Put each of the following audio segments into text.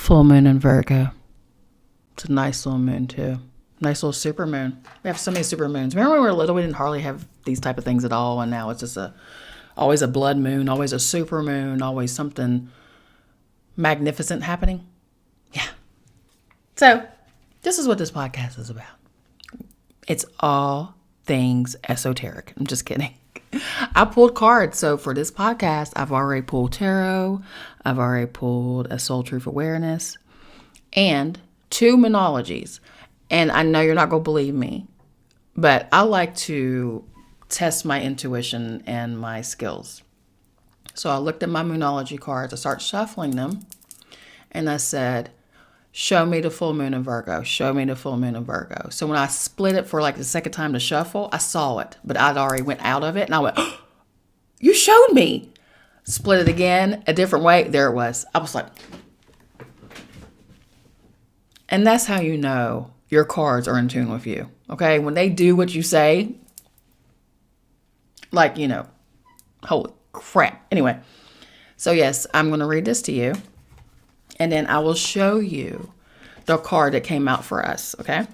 Full moon in Virgo. It's a nice little moon too. Nice little super moon. We have so many super moons. Remember when we were little, we didn't hardly have these type of things at all, and now it's just always a blood moon, always a super moon, always something magnificent happening. Yeah. So this is what this podcast is about. It's all things esoteric. I'm just kidding. I pulled cards. So for this podcast, I've already pulled tarot. I've already pulled a soul truth awareness and 2 monologies. And I know you're not going to believe me, but I like to test my intuition and my skills. So I looked at my moonology cards. I started shuffling them. And I said, show me the full moon in Virgo. Show me the full moon in Virgo. So when I split it for like the second time to shuffle, I saw it. But I'd already went out of it. And I went, oh, you showed me. Split it again, a different way. There it was. I was like. And that's how you know your cards are in tune with you. Okay? When they do what you say, like, holy crap. Anyway, so yes, I'm going to read this to you. And then I will show you the card that came out for us, okay?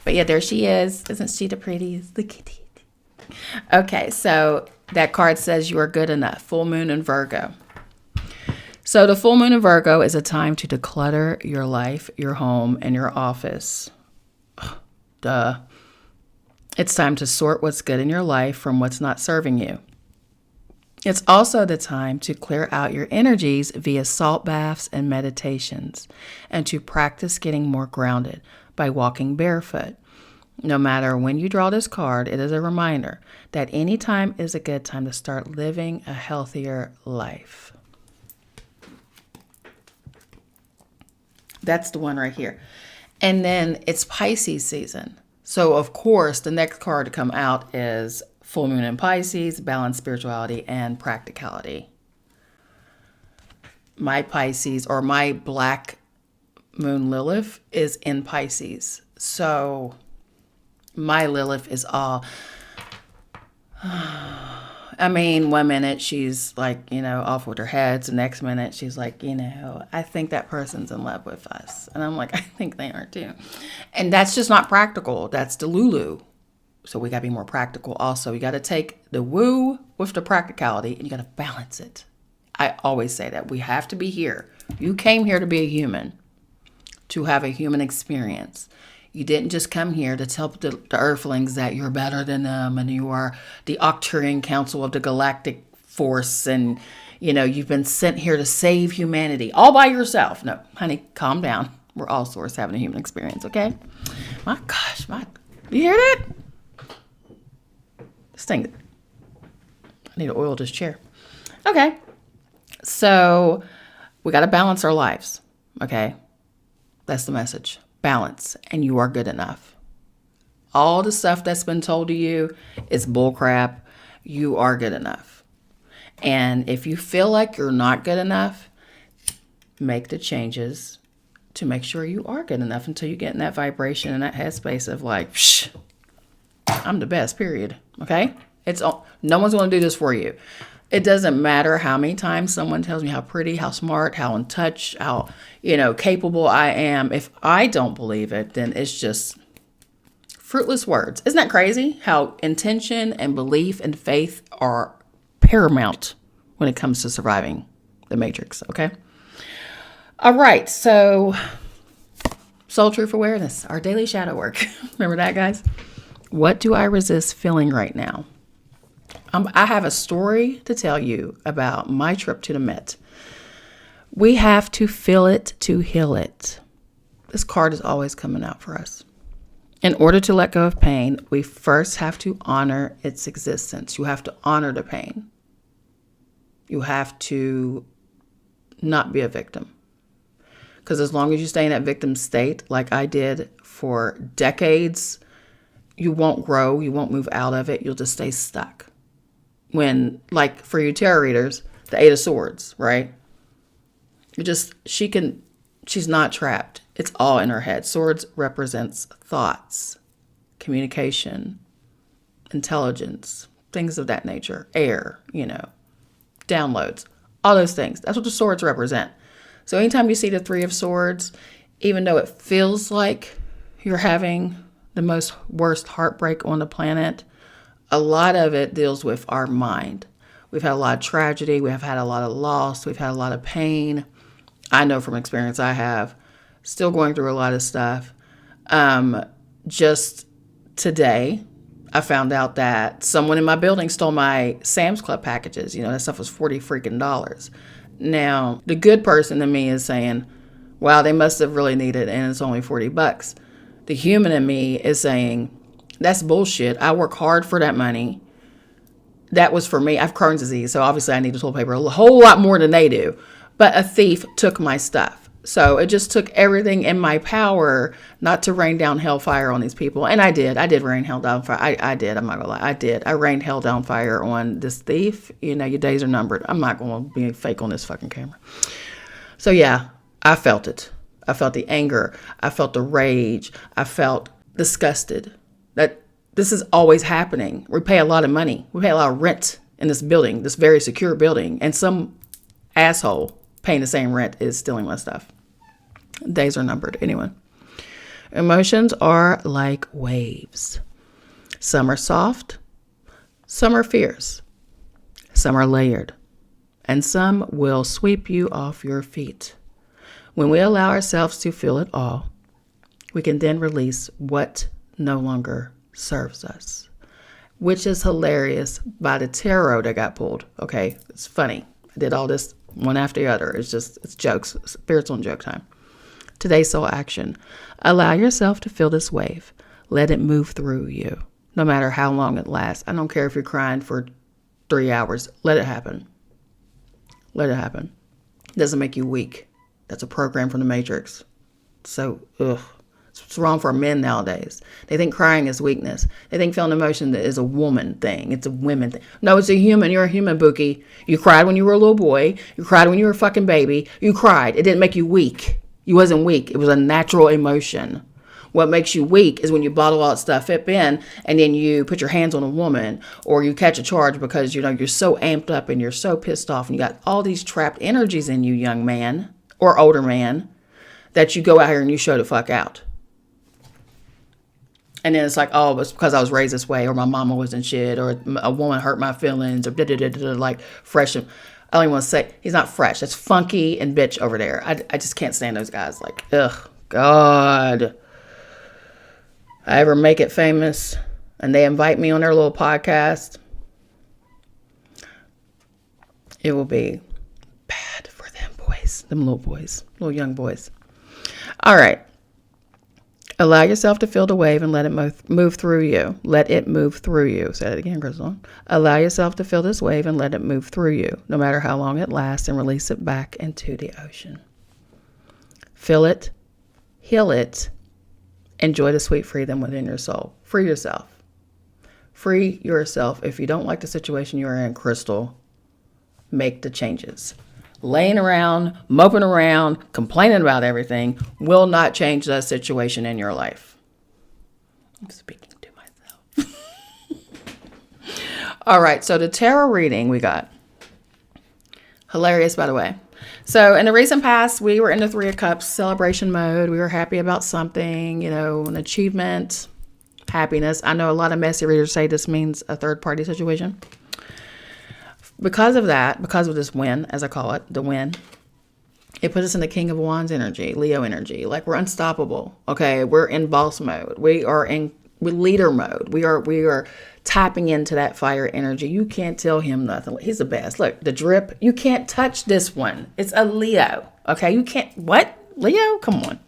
But yeah, there she is. Isn't she the prettiest? The kitty. Okay, so that card says you are good enough. Full moon in Virgo. So the full moon in Virgo is a time to declutter your life, your home, and your office. Duh. It's time to sort what's good in your life from what's not serving you. It's also the time to clear out your energies via salt baths and meditations, and to practice getting more grounded by walking barefoot. No matter when you draw this card, it is a reminder that any time is a good time to start living a healthier life. That's the one right here. And then it's Pisces season. So, of course, the next card to come out is full moon in Pisces, balance, spirituality, and practicality. My Pisces, or my black moon Lilith, is in Pisces. So my Lilith is all, one minute she's like, off with her head. The next minute she's like, I think that person's in love with us. And I'm like, I think they are too. And that's just not practical. That's the Lulu. So we got to be more practical also. You got to take the woo with the practicality and you got to balance it. I always say that. We have to be here. You came here to be a human, to have a human experience. You didn't just come here to tell the earthlings that you're better than them and you are the Octurian Council of the Galactic Force and, you've been sent here to save humanity all by yourself. No, honey, calm down. We're all source having a human experience, okay? My gosh, you hear that? This thing, I need to oil this chair. Okay. So we got to balance our lives. Okay. That's the message. Balance. And you are good enough. All the stuff that's been told to you is bullcrap. You are good enough. And if you feel like you're not good enough, make the changes to make sure you are good enough until you get in that vibration and that headspace of like, I'm the best, period. Okay? No one's going to do this for you. It doesn't matter how many times someone tells me how pretty, how smart, how in touch, how, capable I am. If I don't believe it, then it's just fruitless words. Isn't that crazy? How intention and belief and faith are paramount when it comes to surviving the matrix. Okay? All right. So soul truth awareness, our daily shadow work. Remember that, guys? What do I resist feeling right now? I have a story to tell you about my trip to the Met. We have to feel it to heal it. This card is always coming out for us. In order to let go of pain, we first have to honor its existence. You have to honor the pain. You have to not be a victim. Because as long as you stay in that victim state, like I did for decades, you won't grow, you won't move out of it, you'll just stay stuck. When, like for you tarot readers, the 8 of Swords, right? She's not trapped. It's all in her head. Swords represents thoughts, communication, intelligence, things of that nature, air, downloads, all those things. That's what the swords represent. So anytime you see the Three of Swords, even though it feels like you're having the most worst heartbreak on the planet, a lot of it deals with our mind. We've had a lot of tragedy. We have had a lot of loss. We've had a lot of pain. I know from experience I have. Still going through a lot of stuff. Just today, I found out that someone in my building stole my Sam's Club packages. You know, that stuff was $40 freaking dollars. Now, the good person in me is saying, wow, they must have really needed it, and it's only $40. The human in me is saying, that's bullshit. I work hard for that money. That was for me. I have Crohn's disease, so obviously I need toilet paper a whole lot more than they do. But a thief took my stuff. So it just took everything in my power not to rain down hellfire on these people. And I did. I did rain hell down fire. I did. I'm not going to lie. I did. I rained hell down fire on this thief. You know, your days are numbered. I'm not going to be fake on this fucking camera. So yeah, I felt it. I felt the anger. I felt the rage. I felt disgusted that this is always happening. We pay a lot of money. We pay a lot of rent in this building, this very secure building. And some asshole paying the same rent is stealing my stuff. Days are numbered. Anyway, emotions are like waves. Some are soft, some are fierce, some are layered, and some will sweep you off your feet. When we allow ourselves to feel it all, we can then release what no longer serves us, which is hilarious by the tarot that got pulled. Okay, it's funny. I did all this one after the other. It's jokes, spiritual and joke time. Today's soul action. Allow yourself to feel this wave. Let it move through you, no matter how long it lasts. I don't care if you're crying for 3 hours. Let it happen. Let it happen. It doesn't make you weak. That's a program from the Matrix. So, it's wrong for men nowadays. They think crying is weakness. They think feeling emotion is a woman thing. It's a women thing. No, it's a human. You're a human, Bookie. You cried when you were a little boy. You cried when you were a fucking baby. You cried. It didn't make you weak. You wasn't weak. It was a natural emotion. What makes you weak is when you bottle all that stuff up in and then you put your hands on a woman or you catch a charge because, you know, you're so amped up and you're so pissed off and you got all these trapped energies in you, young man or older man, that you go out here and you show the fuck out. And then it's like, oh, it's because I was raised this way, or my mama wasn't shit, or a woman hurt my feelings, or like fresh. I don't even want to say, he's not fresh. It's funky and bitch over there. I just can't stand those guys. Like, ugh, God. I ever make it famous and they invite me on their little podcast, it will be bad for them boys, them little boys, little young boys. All right. Allow yourself to feel the wave and let it move through you. Let it move through you. Say that again, Crystal. Allow yourself to feel this wave and let it move through you, no matter how long it lasts, and release it back into the ocean. Feel it, heal it, enjoy the sweet freedom within your soul. Free yourself. Free yourself. If you don't like the situation you're in, Crystal, make the changes. Laying around, moping around, complaining about everything will not change the situation in your life. I'm speaking to myself. All right, so the tarot reading we got. Hilarious, by the way. So in the recent past, we were in the Three of Cups celebration mode. We were happy about something, you know, an achievement, happiness. I know a lot of messy readers say this means a third-party situation. Because of that, because of this win, as I call it, the win, it put us in the King of Wands energy, Leo energy. Like, we're unstoppable. Okay, we're in boss mode. We are in leader mode. We are tapping into that fire energy. You can't tell him nothing. He's the best. Look, the drip. You can't touch this one. It's a Leo. Okay, you can't. What? Leo? Come on.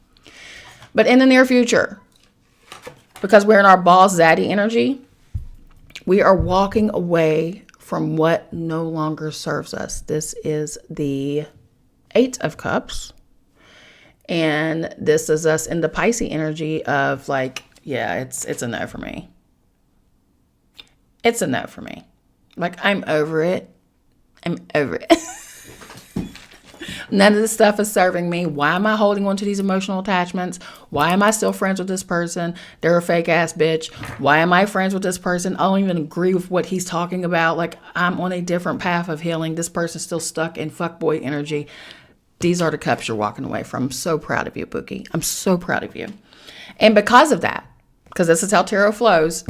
But in the near future, because we're in our boss zaddy energy, we are walking away from what no longer serves us. This is the 8 of Cups. And this is us in the Pisces energy of like, yeah, it's a no for me. It's a no for me. Like, I'm over it. I'm over it. None of this stuff is serving me. Why am I holding on to these emotional attachments? Why am I still friends with this person? They're a fake ass bitch. Why am I friends with this person? I don't even agree with what he's talking about. Like, I'm on a different path of healing. This person's still stuck in fuckboy energy. These are the cups you're walking away from. I'm so proud of you, Bookie. I'm so proud of you. And because of that, because this is how tarot flows,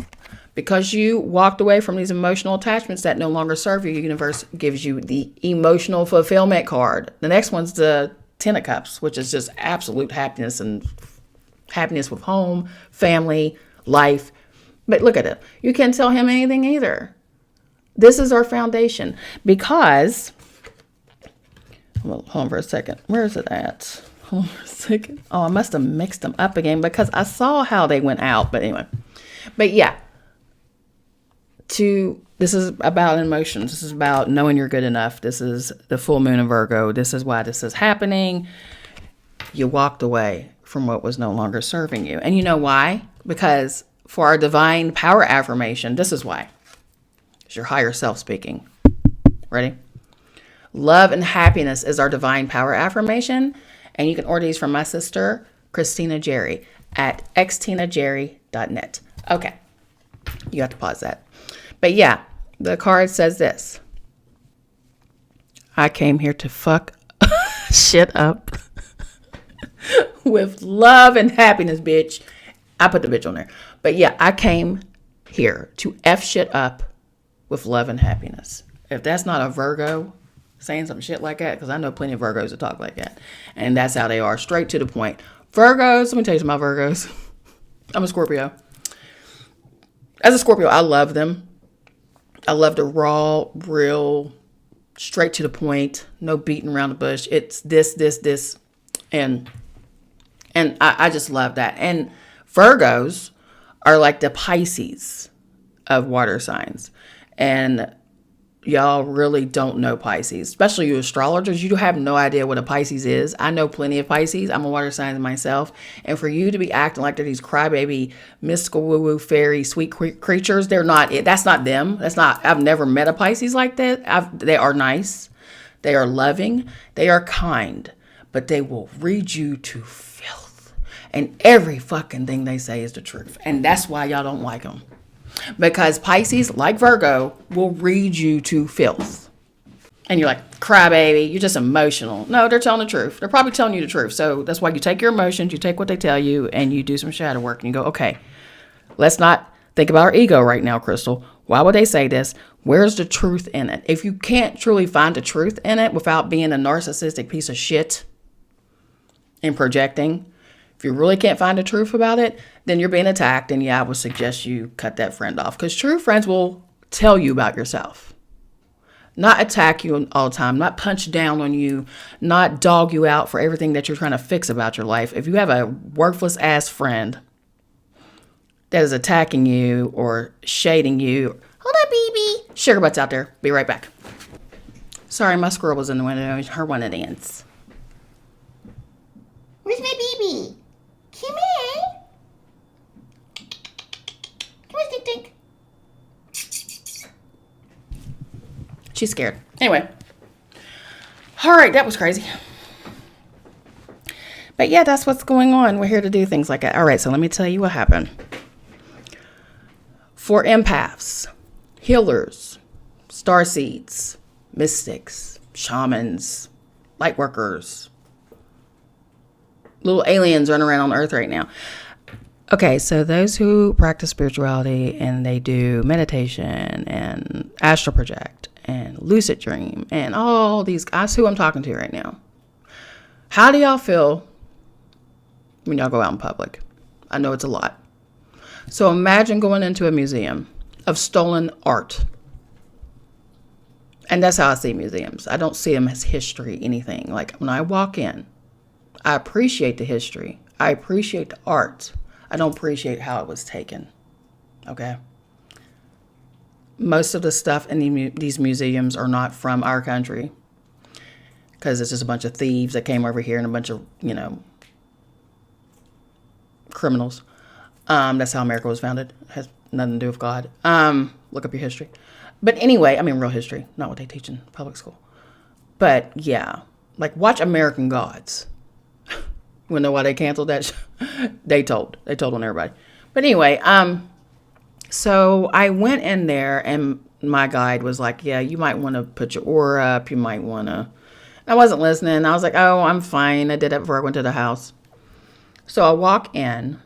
because you walked away from these emotional attachments that no longer serve you, the universe gives you the emotional fulfillment card. The next one's the Ten of Cups, which is just absolute happiness and happiness with home, family, life. But look at it. You can't tell him anything either. This is our foundation because, well, hold on for a second. Where is it at? Hold on for a second. Oh, I must have mixed them up again because I saw how they went out. But anyway, but yeah. This is about emotions. This is about knowing you're good enough. This is the full moon of Virgo. This is why this is happening. You walked away from what was no longer serving you. And you know why? Because for our divine power affirmation, this is why. It's your higher self speaking. Ready? Love and happiness is our divine power affirmation. And you can order these from my sister, Christina Jerry, at xtinajerry.net. Okay. You have to pause that. But yeah, the card says this. I came here to fuck shit up with love and happiness, bitch. I put the bitch on there. But yeah, I came here to F shit up with love and happiness. If that's not a Virgo saying some shit like that, because I know plenty of Virgos that talk like that. And that's how they are, straight to the point. Virgos, let me tell you something about Virgos. I'm a Scorpio. As a Scorpio, I love them. I love the raw, real, straight to the point, no beating around the bush. It's this. And I just love that. And Virgos are like the Pisces of water signs. And y'all really don't know Pisces, especially you astrologers. You have no idea what a Pisces is. I know plenty of Pisces. I'm a water sign myself. And for you to be acting like they're these crybaby, mystical, woo-woo, fairy, sweet creatures, they're not it. That's not them. I've never met a Pisces like that. They are nice. They are loving. They are kind. But they will read you to filth. And every fucking thing they say is the truth. And that's why y'all don't like them. Because Pisces, like Virgo, will read you to filth. And you're like, crybaby, you're just emotional. No, they're telling the truth. They're probably telling you the truth. So that's why you take your emotions, you take what they tell you, and you do some shadow work. And you go, okay, let's not think about our ego right now, Crystal. Why would they say this? Where's the truth in it? If you can't truly find the truth in it without being a narcissistic piece of shit and projecting, if you really can't find the truth about it, then you're being attacked. And yeah, I would suggest you cut that friend off, because true friends will tell you about yourself, not attack you all the time, not punch down on you, not dog you out for everything that you're trying to fix about your life. If you have a worthless ass friend that is attacking you or shading you, hold on, baby. Sugar Butt's out there. Be right back. Sorry, my squirrel was in the window. Her one of the ants. Where's my baby? Come here. Come on, Stink Stink. She's scared. Anyway. All right, that was crazy. But yeah, that's what's going on. We're here to do things like that. All right, so let me tell you what happened. For empaths, healers, starseeds, mystics, shamans, light workers, little aliens running around on Earth right now. Okay, so those who practice spirituality and they do meditation and astral project and lucid dream and all these guys who I'm talking to right now. How do y'all feel when y'all go out in public? I know it's a lot. So imagine going into a museum of stolen art. And that's how I see museums. I don't see them as history, anything. Like when I walk in, I appreciate the history. I appreciate the art. I don't appreciate how it was taken. Okay? Most of the stuff in these museums are not from our country, because it's just a bunch of thieves that came over here and a bunch of, criminals. That's how America was founded. It has nothing to do with God. Look up your history. But anyway, I mean real history, not what they teach in public school. But yeah, like watch American Gods. You know why they canceled that show? They told on everybody. But anyway, so I went in there and my guide was like, yeah, you might want to put your aura up. You might want to, I wasn't listening. I was like, oh, I'm fine. I did it before I went to the house. So I walk in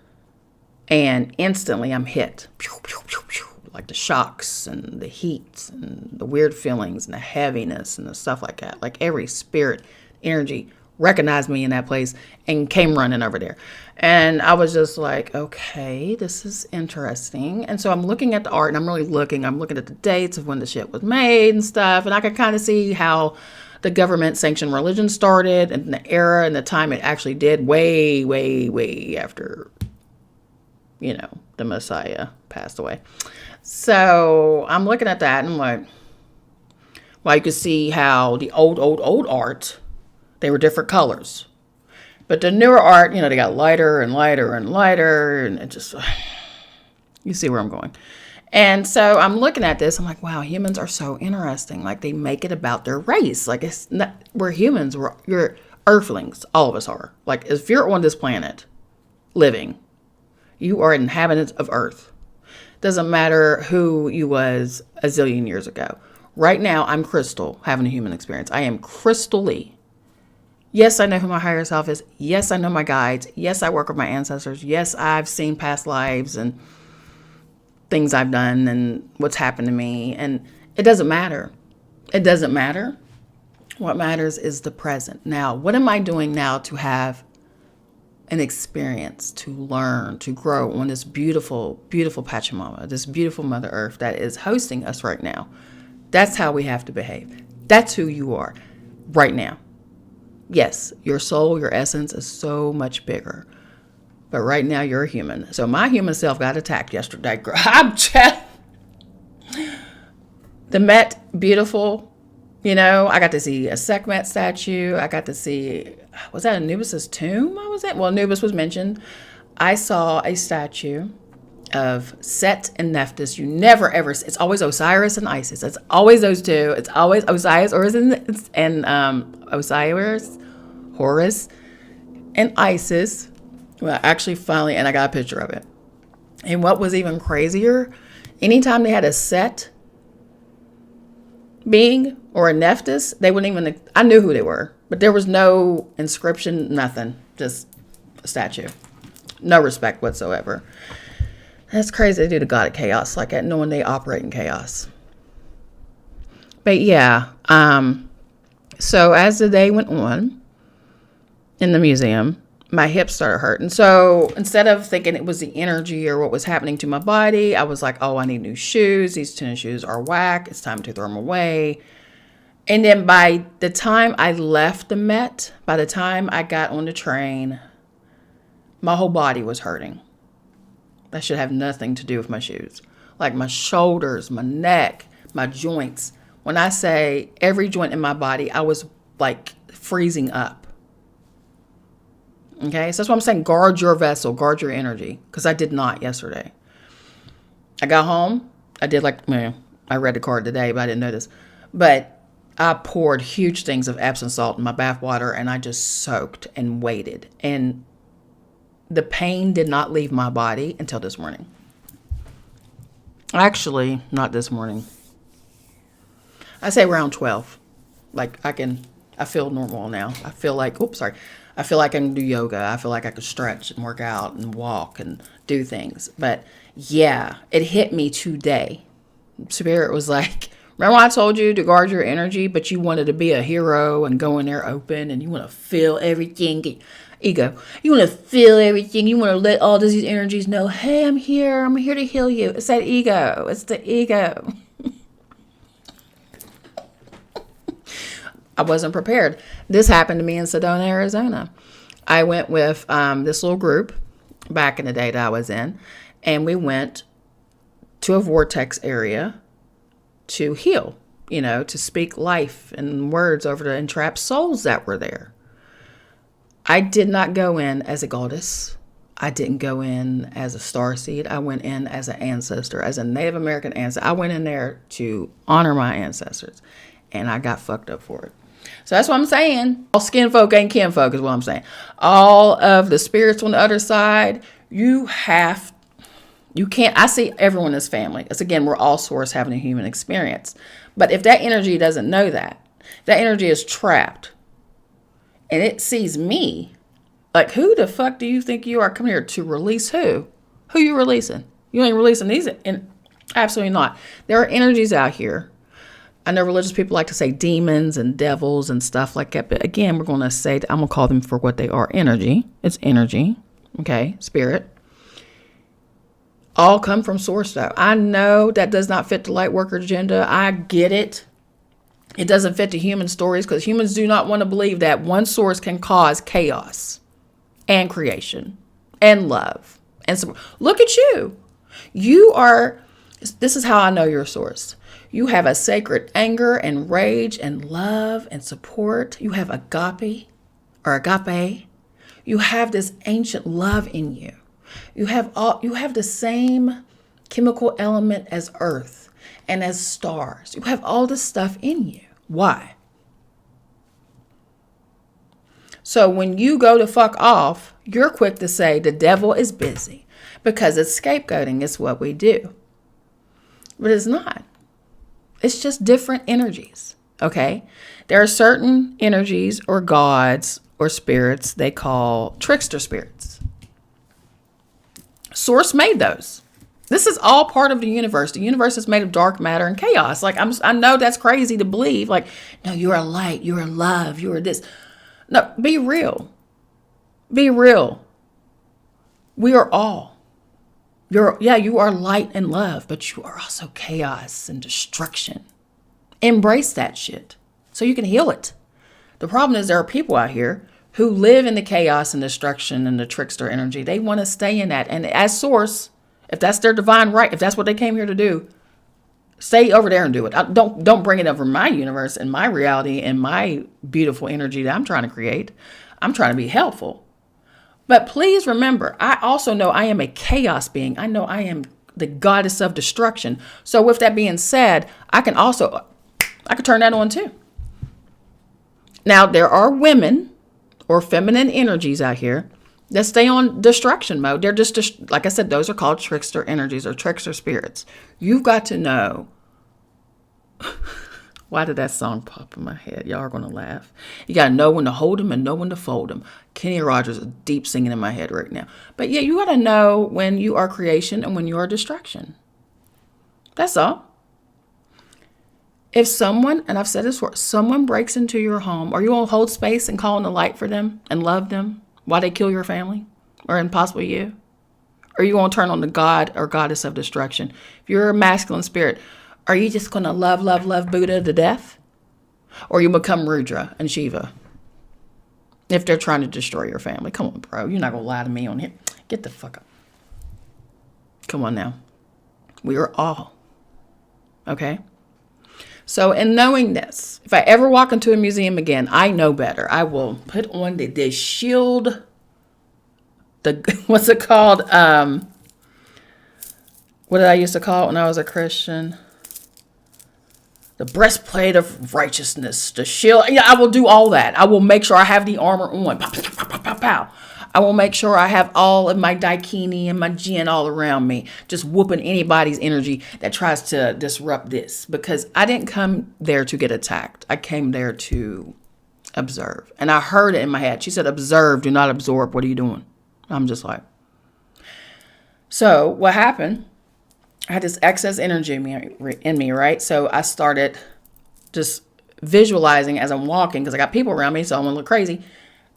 and instantly I'm hit. Pew, pew, pew, pew, like the shocks and the heat and the weird feelings and the heaviness and the stuff like that. Like every spirit, energy recognized me in that place and came running over there. And I was just like, okay, this is interesting. And so I'm looking at the art and I'm looking at the dates of when the shit was made and stuff. And I could kind of see how the government sanctioned religion started and the era and the time it actually did way, way, way after, the Messiah passed away. So I'm looking at that and I'm like, well, you could see how the old art, they were different colors. But the newer art, they got lighter and lighter and lighter. And it just, you see where I'm going. And so I'm looking at this. I'm like, wow, humans are so interesting. Like they make it about their race. Like it's not, we're humans. You're earthlings. All of us are. Like if you're on this planet living, you are inhabitants of Earth. Doesn't matter who you was a zillion years ago. Right now, I'm Crystal having a human experience. I am Crystal Lee. Yes, I know who my higher self is. Yes, I know my guides. Yes, I work with my ancestors. Yes, I've seen past lives and things I've done and what's happened to me. And it doesn't matter. It doesn't matter. What matters is the present. Now, what am I doing now to have an experience, to learn, to grow on this beautiful, beautiful Pachamama, this beautiful Mother Earth that is hosting us right now? That's how we have to behave. That's who you are right now. Yes, your soul, your essence is so much bigger. But right now you're a human. So my human self got attacked yesterday. The Met, beautiful. I got to see a Sekhmet statue. I got to see, was that Anubis's tomb? What was it? Well, Anubis was mentioned. I saw a statue of Set and Nephthys. You never ever, it's always Osiris and Isis. It's always those two. It's always Osiris and Osiris, Horus, and Isis. Well, actually, finally, and I got a picture of it. And what was even crazier, anytime they had a Set being or a Nephthys, they wouldn't even, I knew who they were, but there was no inscription, nothing, just a statue. No respect whatsoever. That's crazy to do to God of chaos like that, knowing they operate in chaos. But yeah, so as the day went on in the museum, my hips started hurting. So instead of thinking it was the energy or what was happening to my body, I was like, oh, I need new shoes. These tennis shoes are whack. It's time to throw them away. And then by the time I left the Met, by the time I got on the train, my whole body was hurting. That should have nothing to do with my shoes. Like my shoulders, my neck, my joints. When I say every joint in my body, I was like freezing up. Okay, so that's why I'm saying guard your vessel, guard your energy, because I did not yesterday. I got home. I did I read the card today, but I didn't notice. But I poured huge things of Epsom salt in my bath water, and I just soaked and waited. And the pain did not leave my body until this morning. Actually, not this morning. I say around 12. Like I feel normal now. I feel like, I feel like I can do yoga. I feel like I can stretch and work out and walk and do things. But yeah, it hit me today. Spirit was like, remember I told you to guard your energy, but you wanted to be a hero and go in there open and you want to feel everything. Ego. You want to feel everything. You want to let all these energies know, hey, I'm here. I'm here to heal you. It's that ego. It's the ego. I wasn't prepared. This happened to me in Sedona, Arizona. I went with this little group back in the day that I was in, and we went to a vortex area to heal, to speak life and words over the entrapped souls that were there. I did not go in as a goddess. I didn't go in as a starseed. I went in as an ancestor, as a Native American ancestor. I went in there to honor my ancestors, and I got fucked up for it. So that's what I'm saying. All skin folk ain't kin folk is what I'm saying. All of the spirits on the other side, you can't, I see everyone as family. It's again, we're all source having a human experience. But if that energy doesn't know that energy is trapped, and it sees me. Like, who the fuck do you think you are? Come here to release who? Who you releasing? You ain't releasing these. And absolutely not. There are energies out here. I know religious people like to say demons and devils and stuff like that. But again, we're going to say, I'm going to call them for what they are. Energy. It's energy. Okay. Spirit. All come from source, though. I know that does not fit the light worker agenda. I get it. It doesn't fit the human stories because humans do not want to believe that one source can cause chaos and creation and love. And so, look at you. You are, this is how I know you're a source. You have a sacred anger and rage and love and support. You have agape or agape. You have this ancient love in you. You have the same chemical element as earth and as stars. You have all this stuff in you. Why? So when you go to fuck off, you're quick to say the devil is busy because it's scapegoating. It's what we do. But it's not. It's just different energies, okay? There are certain energies or gods or spirits they call trickster spirits. Source made those. This is all part of the universe. The universe is made of dark matter and chaos. Like, I know that's crazy to believe. Like, no, you're a light, you're a love, you're this. No, be real. Be real. We are all. You are light and love, but you are also chaos and destruction. Embrace that shit so you can heal it. The problem is there are people out here who live in the chaos and destruction and the trickster energy. They want to stay in that. And as source, if that's their divine right, if that's what they came here to do, stay over there and do it. Don't bring it over my universe and my reality and my beautiful energy that I'm trying to create. I'm trying to be helpful. But please remember, I also know I am a chaos being. I know I am the goddess of destruction. So with that being said, I could turn that on too. Now, there are women or feminine energies out here that stay on destruction mode. They're just, like I said, those are called trickster energies or trickster spirits. You've got to know. Why did that song pop in my head? Y'all are going to laugh. You got to know when to hold them and know when to fold them. Kenny Rogers is deep singing in my head right now. But yeah, you got to know when you are creation and when you are destruction. That's all. If someone, and I've said this before, someone breaks into your home, are you going to hold space and call on the light for them and love them while they kill your family or possibly you? Or are you going to turn on the god or goddess of destruction? If you're a masculine spirit, are you just going to love Buddha to death? Or you become Rudra and Shiva if they're trying to destroy your family? Come on, bro. You're not going to lie to me on here. Get the fuck up. Come on now. We are all. Okay? So in knowing this, if I ever walk into a museum again, I know better. I will put on the shield, what's it called? What did I used to call it when I was a Christian? The breastplate of righteousness, the shield. Yeah, I will do all that. I will make sure I have the armor on. Pow, pow, pow, pow, pow. I will make sure I have all of my daikini and my jinn all around me, just whooping anybody's energy that tries to disrupt this. Because I didn't come there to get attacked. I came there to observe. And I heard it in my head. She said, observe, do not absorb. What are you doing? I'm just like. So what happened? I had this excess energy in me, right? So I started just visualizing as I'm walking because I got people around me, so I'm going to look crazy.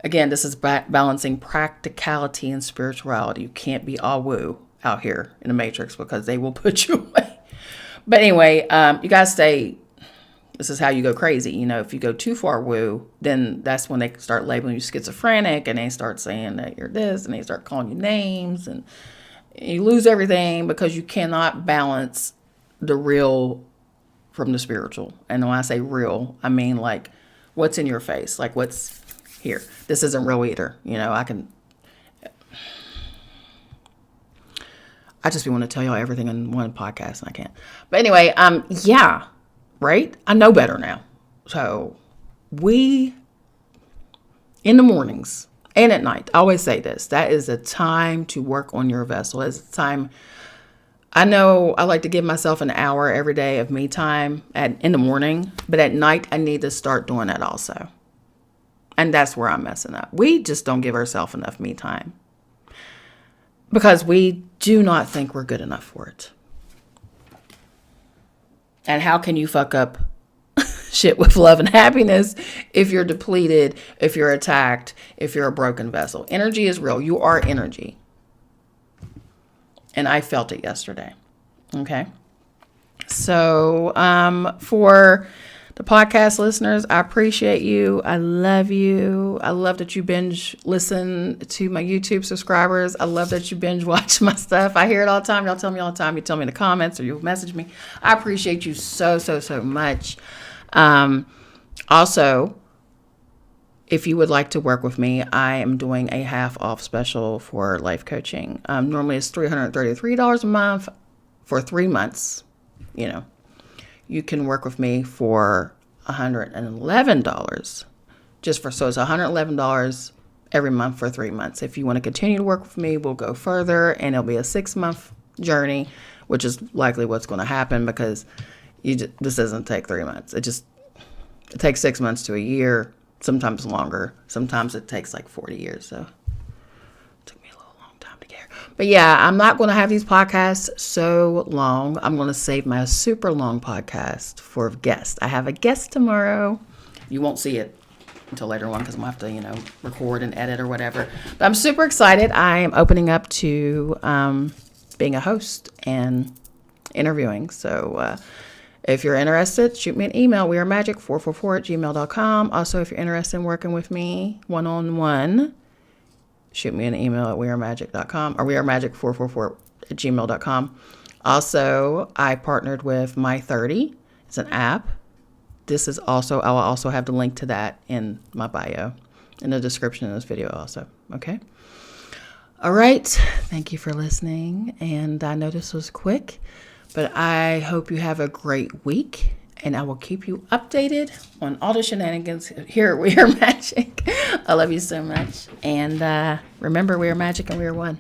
Again, this is balancing practicality and spirituality. You can't be all woo out here in the matrix because they will put you away. But anyway, you got to stay. This is how you go crazy. You know, if you go too far woo, then that's when they start labeling you schizophrenic and they start saying that you're this and they start calling you names and you lose everything because you cannot balance the real from the spiritual. And when I say real, I mean like what's in your face, like what's here. This isn't real either. You know, I just want to tell y'all everything in one podcast and I can't. But anyway, yeah, right? I know better now. So we, in the mornings, and at night, I always say this, that is a time to work on your vessel. It's a time, I know I like to give myself an hour every day of me time in the morning, but at night, I need to start doing that also. And that's where I'm messing up. We just don't give ourselves enough me time because we do not think we're good enough for it. And how can you fuck up shit with love and happiness if you're depleted, if you're attacked, if you're a broken vessel? Energy is real. You are energy. And I felt it yesterday. Okay. So for the podcast listeners, I appreciate you. I love you. I love that you binge listen to my YouTube subscribers. I love that you binge watch my stuff. I hear it all the time. Y'all tell me all the time. You tell me in the comments or you message me. I appreciate you so much. Also, if you would like to work with me, I am doing a half off special for life coaching. Normally it's $333 a month for 3 months. You can work with me for $111 so it's $111 every month for 3 months. If you want to continue to work with me, we'll go further and it'll be a 6-month journey, which is likely what's going to happen because this doesn't take 3 months. It takes 6 months to a year, sometimes longer. Sometimes it takes like 40 years. So it took me a little long time to get here. But yeah, I'm not going to have these podcasts so long. I'm going to save my super long podcast for guests. I have a guest tomorrow. You won't see it until later on because I'm going to have to, record and edit or whatever. But I'm super excited. I am opening up to being a host and interviewing. So if you're interested, shoot me an email. wearemagic444@gmail.com. Also, if you're interested in working with me one-on-one, shoot me an email at wearemagic.com or wearemagic444@gmail.com. Also, I partnered with My30. It's an app. I will also have the link to that in my bio, in the description of this video also. Okay. All right. Thank you for listening. And I know this was quick, but I hope you have a great week. And I will keep you updated on all the shenanigans here at We Are Magic. I love you so much. And remember, we are magic and we are one.